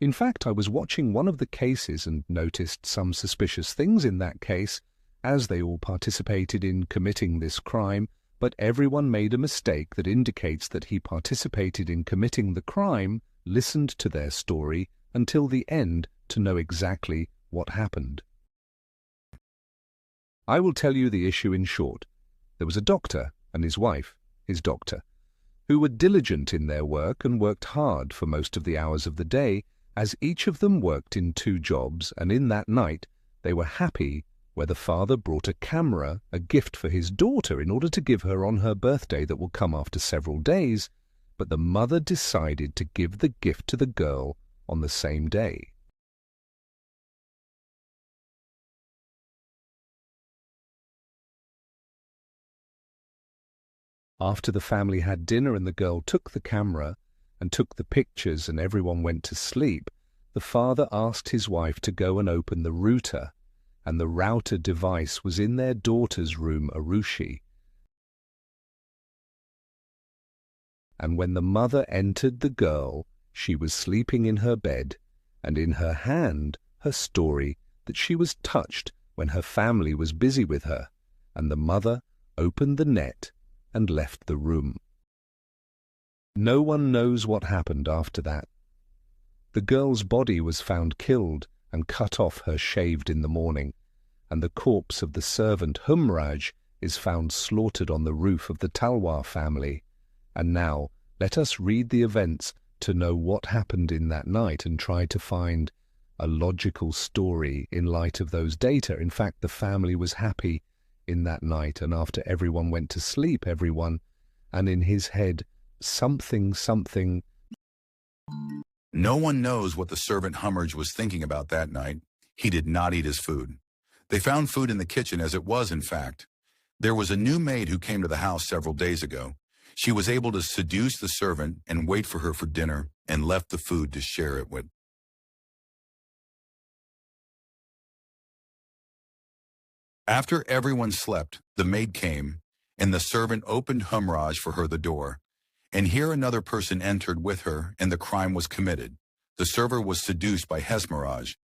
In fact, I was watching one of the cases and noticed some suspicious things in that case, as they all participated in committing this crime, but everyone made a mistake that indicates that he participated in committing the crime, listened to their story until the end to know exactly what happened. I will tell you the issue in short. There was a doctor and his wife, his doctor, who were diligent in their work and worked hard for most of the hours of the day, as each of them worked in 2 jobs, and in that night they were happy where the father brought a camera, a gift for his daughter in order to give her on her birthday that will come after several days, but the mother decided to give the gift to the girl on the same day. After the family had dinner and the girl took the camera and took the pictures and everyone went to sleep, the father asked his wife to go and open the router, and the router device was in their daughter's room, Aroushi. And when the mother entered the girl, she was sleeping in her bed, and in her hand her story that she was touched when her family was busy with her, and the mother opened the net and left the room. No one knows what happened after that. The girl's body was found killed and cut off her shaved in the morning, and the corpse of the servant Humraj is found slaughtered on the roof of the Talwar family. And now let us read the events to know what happened in that night and try to find a logical story in light of those data. In fact, the family was happy in that night, and after everyone went to sleep, and in his head, something. No one knows what the servant Humraj was thinking about that night. He did not eat his food. They found food in the kitchen as it was, in fact. There was a new maid who came to the house several days ago. She was able to seduce the servant and wait for her for dinner and left the food to share it with. After everyone slept, the maid came, and the servant opened Humraj for her the door. And here another person entered with her, and the crime was committed. The server was seduced by Humraj,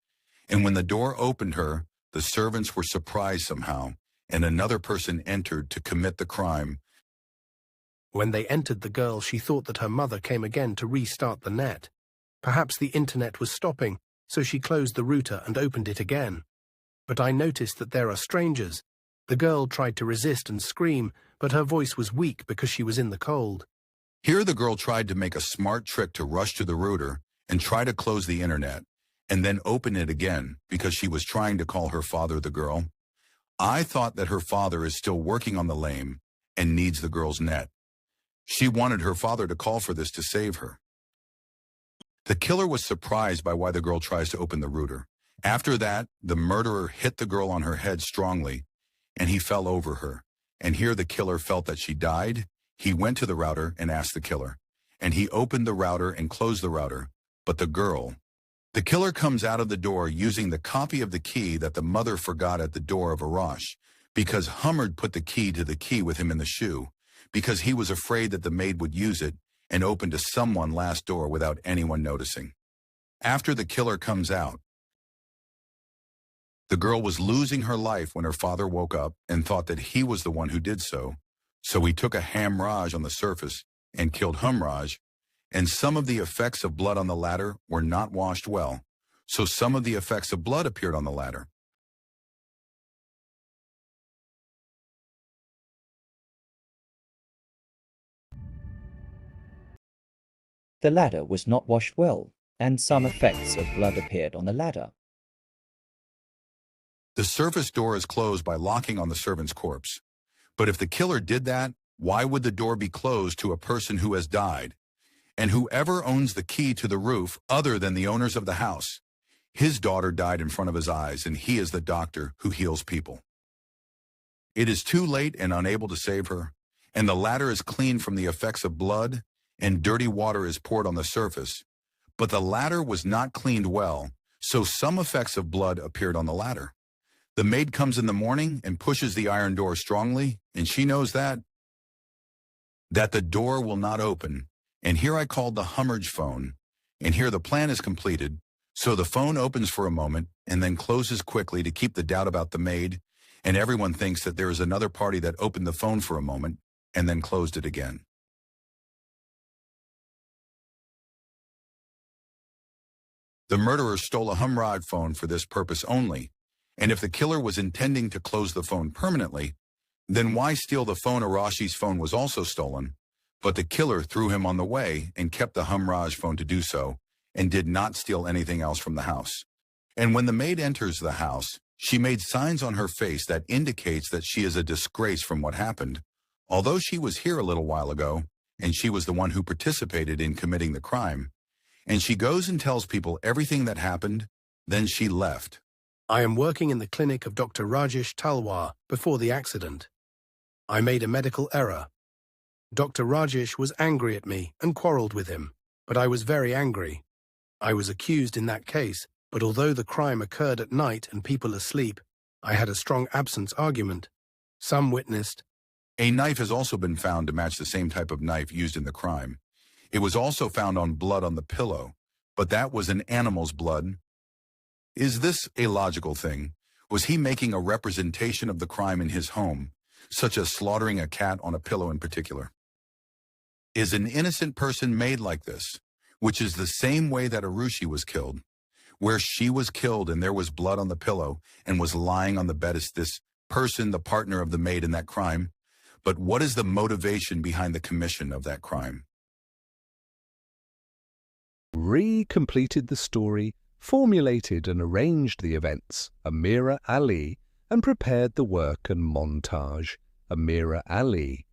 and when the door opened her, the servants were surprised somehow, and another person entered to commit the crime. When they entered the girl, she thought that her mother came again to restart the net. Perhaps the internet was stopping, so she closed the router and opened it again. But I noticed that there are strangers. The girl tried to resist and scream, but her voice was weak because she was in the cold. Here the girl tried to make a smart trick to rush to the router and try to close the internet, and then open it again because she was trying to call her father the girl. I thought that her father is still working on the lame and needs the girl's net. She wanted her father to call for this to save her. The killer was surprised by why the girl tries to open the router. After that, the murderer hit the girl on her head strongly, and he fell over her. And here the killer felt that she died. He went to the router and asked the killer, and he opened the router and closed the router. But the killer comes out of the door using the copy of the key that the mother forgot at the door of Aroushi, because Humraj put the key to the key with him in the shoe, because he was afraid that the maid would use it and open to someone's last door without anyone noticing. After the killer comes out, the girl was losing her life when her father woke up and thought that he was the one who did so. So he took a Humraj on the surface and killed Humraj, and some of the effects of blood on the ladder were not washed well, so some of the effects of blood appeared on the ladder. The ladder was not washed well, and some effects of blood appeared on the ladder. The surface door is closed by locking on the servant's corpse. But if the killer did that, why would the door be closed to a person who has died? And whoever owns the key to the roof other than the owners of the house? His daughter died in front of his eyes, and he is the doctor who heals people. It is too late and unable to save her, and the ladder is clean from the effects of blood, and dirty water is poured on the surface. But the ladder was not cleaned well, so some effects of blood appeared on the ladder. The maid comes in the morning and pushes the iron door strongly, and she knows that the door will not open. And here I called the Humraj phone, and here the plan is completed. So the phone opens for a moment and then closes quickly to keep the doubt about the maid, and everyone thinks that there is another party that opened the phone for a moment and then closed it again. The murderer stole a Humraj phone for this purpose only, and if the killer was intending to close the phone permanently, then why steal the phone Aroushi's phone was also stolen, but the killer threw him on the way and kept the Humraj phone to do so, and did not steal anything else from the house. And when the maid enters the house, she made signs on her face that indicates that she is a disgrace from what happened, although she was here a little while ago, and she was the one who participated in committing the crime. And she goes and tells people everything that happened, then she left. I am working in the clinic of Dr. Aroushi Talwar before the accident. I made a medical error. Dr. Rajesh was angry at me and quarreled with him, but I was very angry. I was accused in that case, but although the crime occurred at night and people asleep, I had a strong absence argument. Some witnessed. A knife has also been found to match the same type of knife used in the crime. It was also found on blood on the pillow, but that was an animal's blood. Is this a logical thing? Was he making a representation of the crime in his home, such as slaughtering a cat on a pillow in particular? Is an innocent person made like this, which is the same way that Aroushi was killed, where she was killed and there was blood on the pillow and was lying on the bed? Is this person the partner of the maid in that crime? But what is the motivation behind the commission of that crime? Completed the story, formulated and arranged the events, Amira Ali, and prepared the work and montage, Amira Ali.